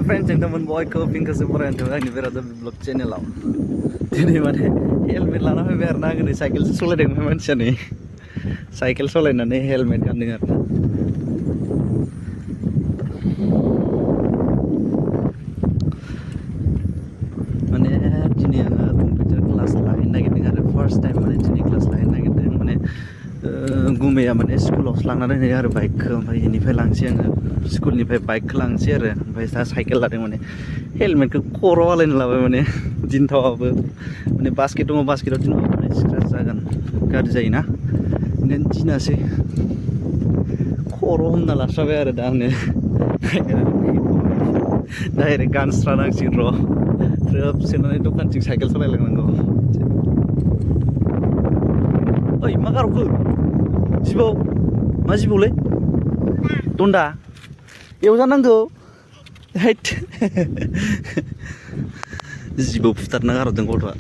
friends नोंथांमोन बयखौ फिनखौसो बरायनो आंनि बेराद ब्लग चेनेलाव दिनै माने हेलमेट लाना फैबाय आरो ना गोदो साइकेलसो सालायदोंमोन मानसिया नै साइकेल सालायनानै हेलमेट गानदों आरो ना माने दिनै आङो कम्पिउटार क्लास लाहैनो नागिरदों आरो फार्स्ट टाइम माने दिनै क्लास लाहैनो नागिरदों माने गुमैया माने स्कुलावसो लांना दोनहैयो आरो बाइकखौ ओमफ्राय बेनिफ्राय लांसै आङो स्कुलनिफ्राय बाइकखौ लांसै आरो ओमफ्राय दा साइकेल लादों माने हेलमेटखौ खर'आव आलायना लाबाय माने दिनथावाबो माने बास्केट दङ बास्केटाव दिनथावा माने स्क्रेच जागोन गाज्रि जायोना ओंखायनो दिनासै खर' हमना लास्राबाय आरो दा आंनो डाइरेक्ट गानस्रानांसिगोन र' ट्रोब सोनानै दखानथिं साइकेल सालायलांनांगौ ओइ मा गार'खो जिबौ मा जिबौलै दन्दा एवजानांगौ हैद जिबौ फुथारना गारहरदों गथ'आ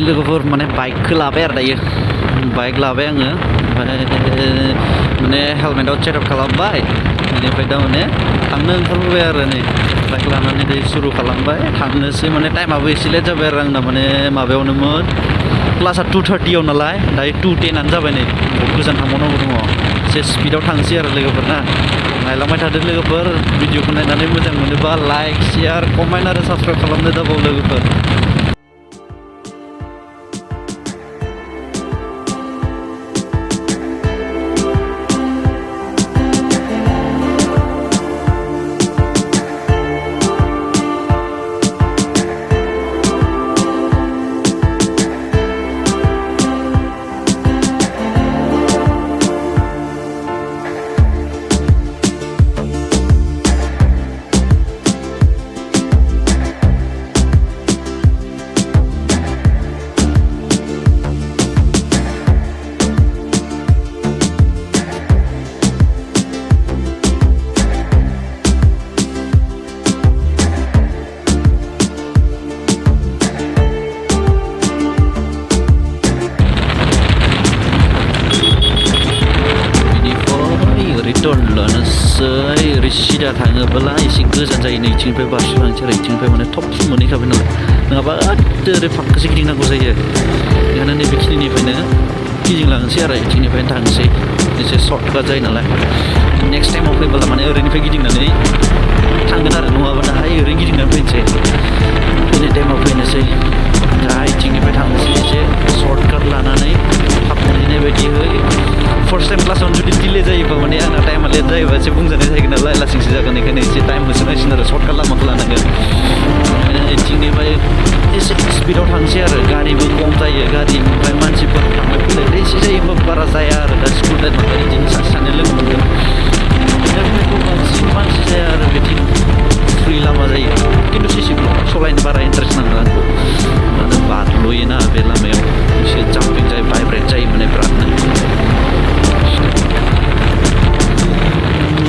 लोगोफोर माने बाइकखौ लाबाय आरो दायो बाइक लाबाय आङो ओमफ्राय माने हेलमेटाव चेकआप खालामबाय बेनिफ्राय दा माने थांनो ओंखारबोबाय आरो नै बाइक लानानै दै सुरु खालामबाय थांनोसै माने टाइमाबो एसे लेट जाबाय आरो आंना माने माबायावनोमोन क्लासा 2:30 नालाय दायो 2:10 जाबाय नै बहुत गोजान थांबावनांगौ दङ एसे स्पिडाव थांसै आरो लोगोफोर ना नायलांबाय थादो लोगोफोर भिडिअखौ नायनानै मोजां मोनोबा लाइक शेयार कमेन्ट आरो साबस्क्राइब खालामनो दाबाव लोगोफोर ओरै सिदा थाङोब्ला एसे गोजान जायो नैथिंनिफ्राय बारस'लांसै आरो इथिंनिफ्राय माने थब मोनहैखाबाय नालाय नङाबा ओरै फाखोसे गिदिंनांगौ जायो बेखायनो नैबेखिनिनिफ्रायनो गिदिंलांसै आरो इथिंनिफ्रायनो थांसै एसे सर्टकाट जायो नालाय नेक्स्ट टाइमाव फैबोला माने ओरैनिफ्राय गिदिंनानै थांगोन आरो नङाबा दाहाय ओरै गिदिंनानै फैनोसै फैनाय टाइमाव फैनोसै दा इथिंनिफ्राय थांनोसै एसे सर्टकाट लानानै थाब मोनहैनाय बायदिहै फार्स्ट टाइम क्लासावनो जुदि डिले जायोबा माने आंना टाइमा लेट जायोबा एसे बुंजानाय जाहैगोन नालाय लासैसो जागोन बेखायनो एसे टाइम होसोनांसिगोन आरो सर्टकाट लामाखौ लानांगोन इथिंनिफ्राय एसे स्पिडाव थांसै आरो गारिबो खम जायो गारि ओमफ्राय मानसिफोर थांलाय फैलाय एसे जायोबा बारा जाया आरो दा स्कुल टाइमाव बिदिनो सासे सानै लोगो मोनगोन बांसिन मानसि जाया आरो बिथिं फ्रि लामा जायो खिन्थु सिसि ब्लक सलायनो बारा इन्टारेस्ट नाङो आंखौ मानो बारल'योना बे लामायाव एसे जाम्पिं जायो भाइब्रेट जायो माने बिरादनो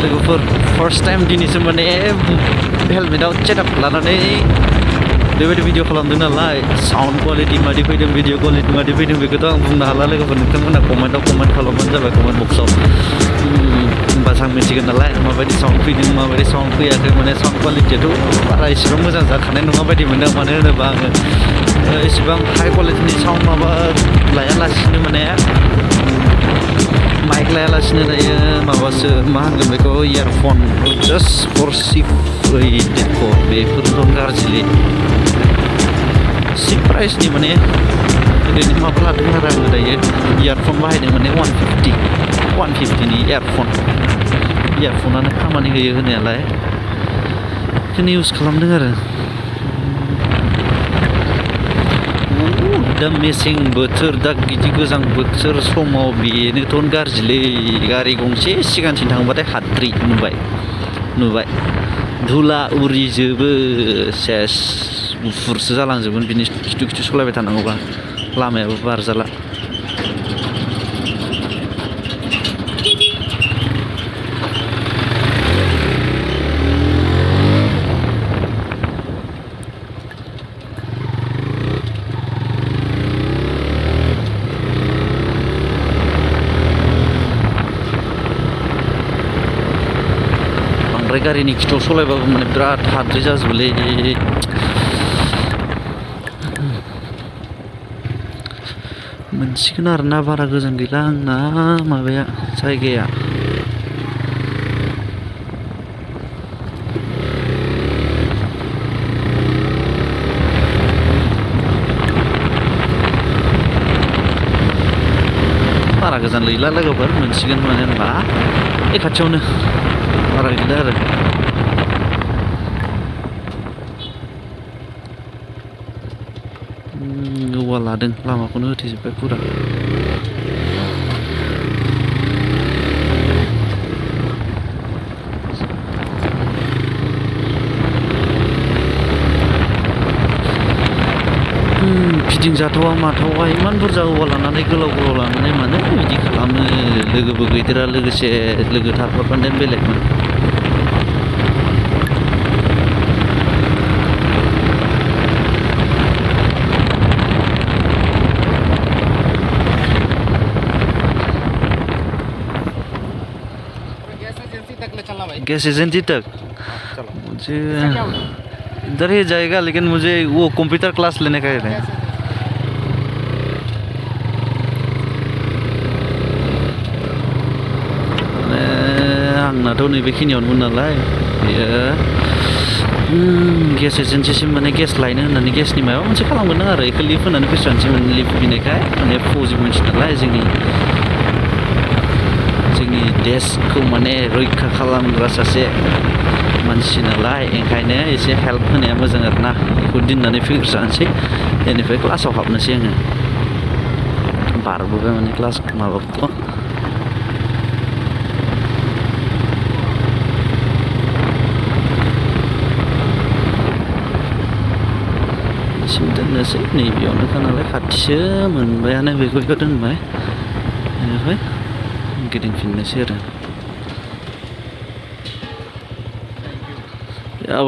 लोगोफोर फार्स्ट टाइम दिनैसो माने हेलमेटाव चेकआप लानानै बेबायदि भिडिअ खालामदों नालाय साउन्ड कुवालिटि मादि फैदों भिडिअ कुवालिटि मादि फैदों बेखौथ' आं बुंनो हाला लोगोफोर नोंथांमोना कमेन्टाव कमेन्ट खालामबानो जाबाय कमेन्ट बक्सआव होमबासो आं मिथिगोन नालाय माबायदि साउन्ड फैदों माबायदि साउन्ड फैयाखै माने साउन्ड कुवालिटियाथ' बारा एसेबां मोजां जाखानाय नङा बायदि मोनदों मानो होनोबा आङो एसेबां हाइ कुवालिटिनि साउन्ड माबा लायालासिनो माने माइक लायालासिनो दायो माबासो मा होनगोन बेखौ इयारफन जास्ट फर सिप बेफोरथ' गाज्रिलै सिप प्राइसनि माने ओरैनो माबा लादों आरो आङो दायो इयारफन बाहायदों माने 150नि इयारफनानो खामानि होयो होनायालाय बेखौनो इउज खालामदों आरो दा मेसें बोथोर दा गिदि गोजां बोथोर समाव बेनोथ' गाज्रिलै गारि गंसे सिगांथिं थांबाथाय हाद्रि नुबाय धुला उरिजोबो सेस गुफुरसो जालांजोबगोन बिनि खिथु खिथु सलायबाय थानांगौबा लामायाबो बारजाला बांद्राय गारिनि खिथुआव सलायबाबो माने बिराद हाद्रि जाजोबोलै मोनसिगोन आरोना बारा गोजान गैला आंना माबाया जायगाया बारा गोजान गैला लोगोफोर मोनसिगोन माने होनबा खाथियावनो बारा गैला आरो औवा लादों लामाखौनो होथेजोब्बाय फुरा फिदिंजाथावा माथावा इमान बुरजा औवा लानानै गोलाव गोलाव लानानै मानो बिदि खालामो लोगोबो गैदेरा लोगोसे लोगो थाफाबानो बेलेगमोन गैस एजेंसी तक मुझे इधर ही जाएगा लेकिन मुझे वो कंप्यूटर क्लास लेने का है आंनाथ' नैबेखिनियावनोमोन नालाय बेयो गेस एजेन्सिसिम माने गेस लायनो होननानै गेसनि माबा मोनसे खालामगोन आरो बेखौ लिभ होनानै फैसानोसै माने लिभ बिनायखाय माने फौजि मानसि नालाय जोंनि देशखौ माने रैखा खालामग्रा सासे मानसि नालाय ओंखायनो एसे हेल्प होनाया मोजां आरोना बेखौ दोननानै फैग्रोसानोसै बेनिफ्राय क्लासाव हाबनोसै आङो बारबोबाय माने क्लास माबाखौथ' दोननोसै नैबेयावनोखा नालाय खाथिसो मोनबायानो बेखौ दोनबाय बेनिफ्राय गिदिंफिननोसै आरो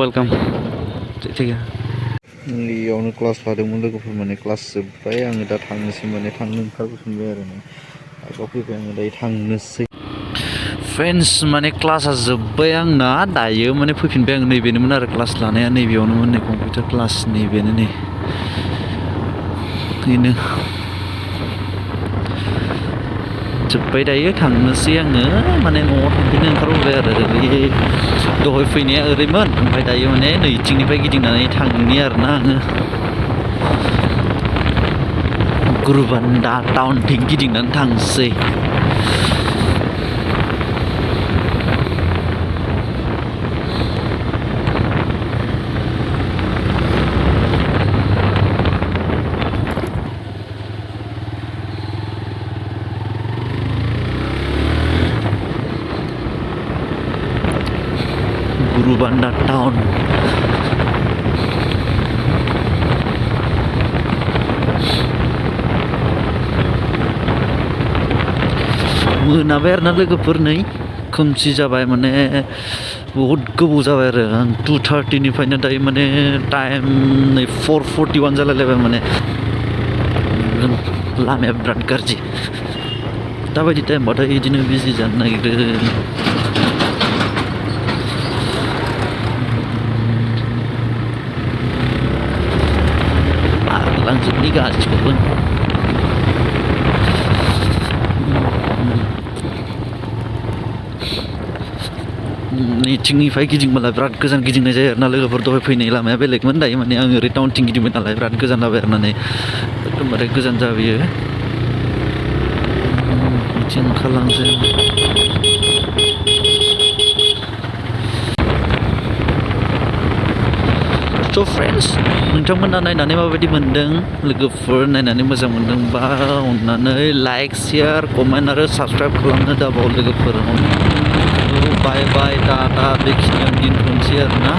वेलकाम बेयावनो क्लास लादोंमोन लोगोफोर माने क्लास जोब्बाय आङो दा थांनोसै माने थांनो ओंखारबोफिनबाय आरो आगोलाव फैबाय आङो दायो थांनोसै फ्रेन्ड्स माने क्लासा जोब्बाय आंना दायो माने फैफिनबाय आं नैबेनोमोन आरो क्लास लानाया नैबेयावनोमोन नै कम्पिउटार क्लास नैबेनो नै बेनो जोब्बाय दायो थांनोसै आङो माने न'आव थांफिननो ओंखारबोबाय आरो दहाय फैनाया ओरैमोन ओमफ्राय दायो माने नैथिंनिफ्राय गिदिंनानै थांनि आरोना आङो गुरुबान्दा टाउनथिं गिदिंनानै थांसै Raajha town मोनाबाय आरोना लोगोफोर नै खोमसि जाबाय माने बहुद गोबाव जाबाय आरो आं 2:30निफ्रायनो दायो माने टाइम नै 4:41 जालायलायबाय माने लामाया बिराद गाज्रि दाबायदि टाइमबाथाय बिदिनो बिजि जानो नागिरो लांजोबनि गासिखौबो नैथिंनिफ्राय गिदिंबाला बिराद गोजान गिदिंनाय जायो आरोना लोगोफोर दहाय फैनाय लामाया बेलेगमोन दायो माने आङो ओरै टाउनथिं गिदिंबाय नालाय बिराद गोजान जाबाय आरोना नै एकदमबारे गोजान जाबोयो बिथिं ओंखारलांसै स' फ्रेन्ड्स नोंथांमोना नायनानै माबायदि मोनदों लोगोफोर नायनानै मोजां मोनदोंबा अननानै लाइक शेयार कमेन्ट आरो साबस्क्राइब खालामनो दाबाव लोगोफोर बाय बाय टाटा बेखिनियावनो दोनथ'नोसै आरोना